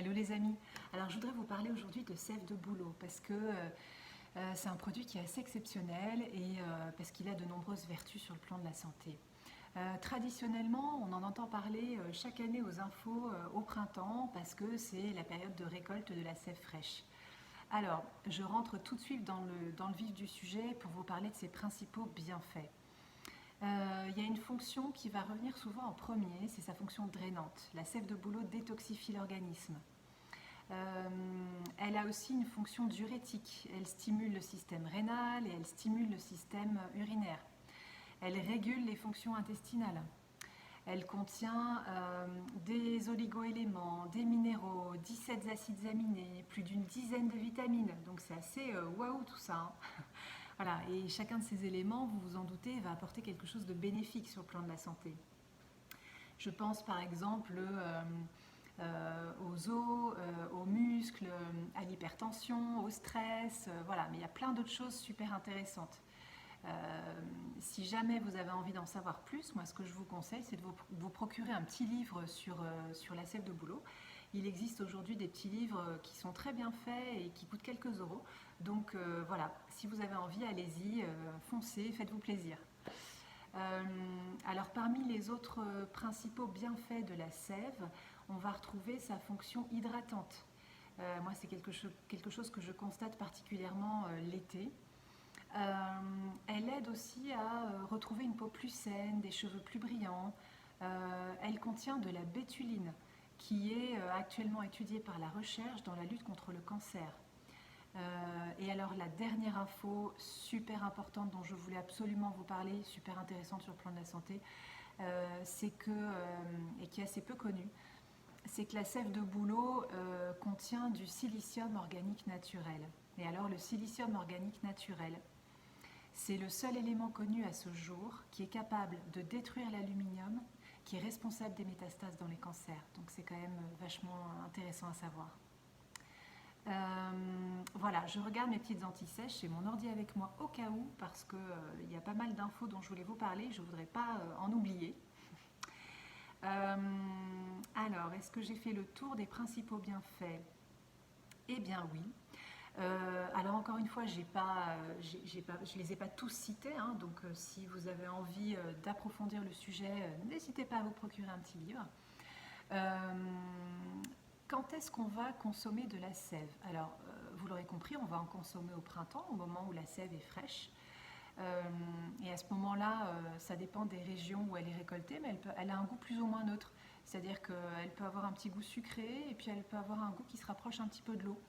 Hello les amis, alors je voudrais vous parler aujourd'hui de sève de bouleau parce que c'est un produit qui est assez exceptionnel et parce qu'il a de nombreuses vertus sur le plan de la santé. Traditionnellement, on en entend parler chaque année aux infos au printemps parce que c'est la période de récolte de la sève fraîche. Alors, je rentre tout de suite dans le vif du sujet pour vous parler de ses principaux bienfaits. Il y a une fonction qui va revenir souvent en premier, c'est sa fonction drainante. La sève de bouleau détoxifie l'organisme. Elle a aussi une fonction diurétique. Elle stimule le système rénal et elle stimule le système urinaire. Elle régule les fonctions intestinales. Elle contient des oligoéléments, des minéraux, 17 acides aminés, plus d'une dizaine de vitamines. Donc c'est assez waouh tout ça, hein. Voilà, et chacun de ces éléments, vous vous en doutez, va apporter quelque chose de bénéfique sur le plan de la santé. Je pense par exemple aux os, aux muscles, à l'hypertension, au stress, voilà, mais il y a plein d'autres choses super intéressantes. Si jamais vous avez envie d'en savoir plus, moi ce que je vous conseille, c'est de vous procurer un petit livre sur la sève de bouleau. Il existe aujourd'hui des petits livres qui sont très bien faits et qui coûtent quelques euros. Donc voilà, si vous avez envie, allez-y, foncez, faites-vous plaisir. Alors parmi les autres principaux bienfaits de la sève, on va retrouver sa fonction hydratante. Moi, c'est quelque chose que je constate particulièrement l'été. Elle aide aussi à retrouver une peau plus saine, des cheveux plus brillants. Elle contient de la bétuline, qui est actuellement étudiée par la recherche dans la lutte contre le cancer. Et alors la dernière info super importante dont je voulais absolument vous parler, super intéressante sur le plan de la santé, c'est que, et qui est assez peu connue, c'est que la sève de bouleau contient du silicium organique naturel. Et alors le silicium organique naturel, c'est le seul élément connu à ce jour qui est capable de détruire l'aluminium, qui est responsable des métastases dans les cancers. Donc c'est quand même vachement intéressant à savoir. Voilà, je regarde mes petites anti-sèches, j'ai mon ordi avec moi au cas où, parce qu'il y a pas mal d'infos dont je voulais vous parler, je ne voudrais pas en oublier. Alors, est-ce que j'ai fait le tour des principaux bienfaits? Eh bien oui. Alors encore une fois, je ne les ai pas tous cités, hein, donc si vous avez envie d'approfondir le sujet, n'hésitez pas à vous procurer un petit livre. Quand est-ce qu'on va consommer de la sève? Alors, vous l'aurez compris, on va en consommer au printemps, au moment où la sève est fraîche. Et à ce moment-là, ça dépend des régions où elle est récoltée, mais elle a un goût plus ou moins neutre. C'est-à-dire qu'elle peut avoir un petit goût sucré, et puis elle peut avoir un goût qui se rapproche un petit peu de l'eau.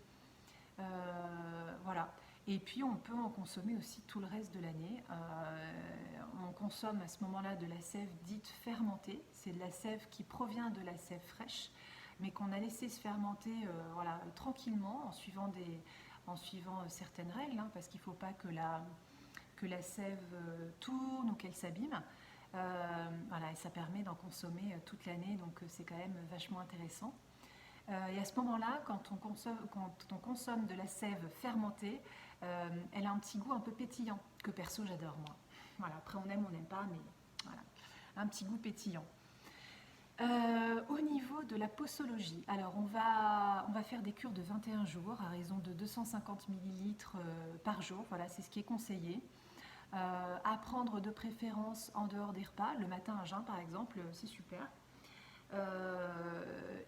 Voilà. Et puis on peut en consommer aussi tout le reste de l'année. On consomme à ce moment-là de la sève dite fermentée. C'est de la sève qui provient de la sève fraîche, mais qu'on a laissé se fermenter voilà, tranquillement en suivant certaines règles, hein, parce qu'il ne faut pas que la sève tourne ou qu'elle s'abîme. Voilà, et ça permet d'en consommer toute l'année, donc c'est quand même vachement intéressant. Et à ce moment-là, quand on consomme de la sève fermentée, elle a un petit goût un peu pétillant, que perso j'adore moi. Voilà, après on aime, on n'aime pas, mais voilà, un petit goût pétillant. Au niveau de la posologie, alors on va faire des cures de 21 jours à raison de 250 ml par jour, voilà, c'est ce qui est conseillé. À prendre de préférence en dehors des repas, le matin à jeun par exemple, c'est super.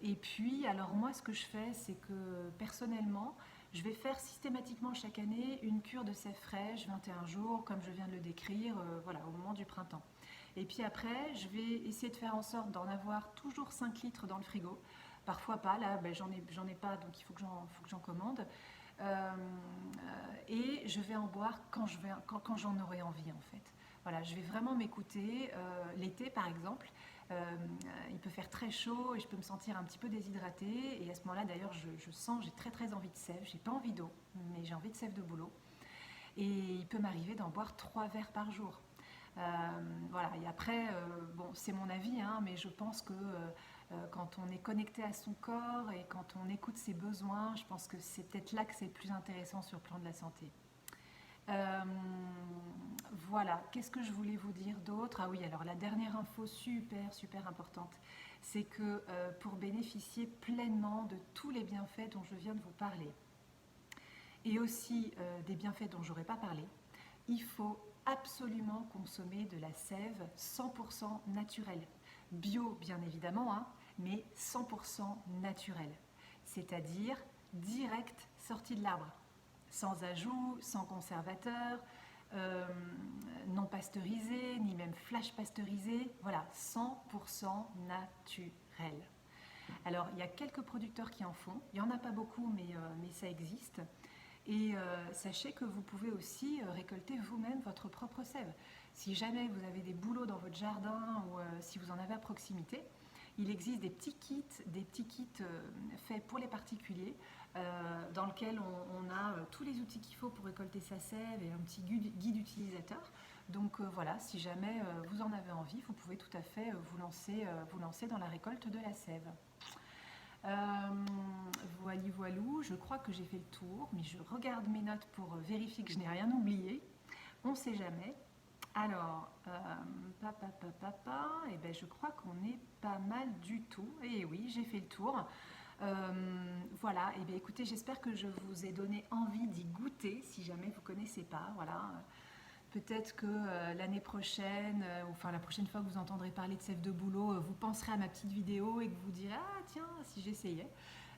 Et puis, alors moi, ce que je fais, c'est que personnellement, je vais faire systématiquement chaque année une cure de sève fraîche, 21 jours, comme je viens de le décrire, voilà, au moment du printemps. Et puis après, je vais essayer de faire en sorte d'en avoir toujours 5 litres dans le frigo. Parfois pas, là, ben, j'en ai pas, donc il faut que j'en commande. Et je vais en boire quand j'en aurai envie, en fait. Voilà, je vais vraiment m'écouter. L'été, par exemple, il peut faire très chaud et je peux me sentir un petit peu déshydratée. Et à ce moment-là, d'ailleurs, je sens, j'ai très très envie de sève. J'ai pas envie d'eau, mais j'ai envie de sève de bouleau. Et il peut m'arriver d'en boire 3 verres par jour. Voilà, et après, bon, c'est mon avis, hein, mais je pense que quand on est connecté à son corps et quand on écoute ses besoins, je pense que c'est peut-être là que c'est le plus intéressant sur le plan de la santé. Euh, voilà, qu'est-ce que je voulais vous dire d'autre? Ah oui, alors la dernière info super super importante, c'est que pour bénéficier pleinement de tous les bienfaits dont je viens de vous parler, et aussi des bienfaits dont je n'aurais pas parlé, il faut absolument consommer de la sève 100% naturelle. Bio, bien évidemment, hein, mais 100% naturelle. C'est-à-dire direct sortie de l'arbre. Sans ajout, sans conservateur, non pasteurisé, ni même flash pasteurisé. Voilà, 100% naturel. Alors, il y a quelques producteurs qui en font. Il n'y en a pas beaucoup, mais ça existe. Et sachez que vous pouvez aussi récolter vous-même votre propre sève. Si jamais vous avez des bouleaux dans votre jardin ou si vous en avez à proximité, il existe des petits kits faits pour les particuliers dans lesquels on a tous les outils qu'il faut pour récolter sa sève et un petit guide utilisateur. Donc voilà, si jamais vous en avez envie, vous pouvez tout à fait vous lancer dans la récolte de la sève. Voilou, je crois que j'ai fait le tour, mais je regarde mes notes pour vérifier que je n'ai rien oublié. On ne sait jamais. Alors, et ben je crois qu'on est pas mal du tout. Et oui, j'ai fait le tour. Voilà, et bien écoutez, j'espère que je vous ai donné envie d'y goûter si jamais vous ne connaissez pas. Voilà. Peut-être que l'année prochaine, enfin la prochaine fois que vous entendrez parler de sève de bouleau, vous penserez à ma petite vidéo et que vous direz « Ah tiens, si j'essayais ».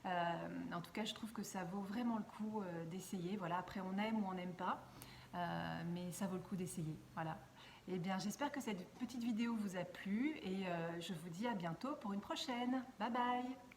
En tout cas, je trouve que ça vaut vraiment le coup d'essayer. Voilà, après on aime ou on n'aime pas, mais ça vaut le coup d'essayer. Voilà. Eh bien, j'espère que cette petite vidéo vous a plu et je vous dis à bientôt pour une prochaine. Bye bye.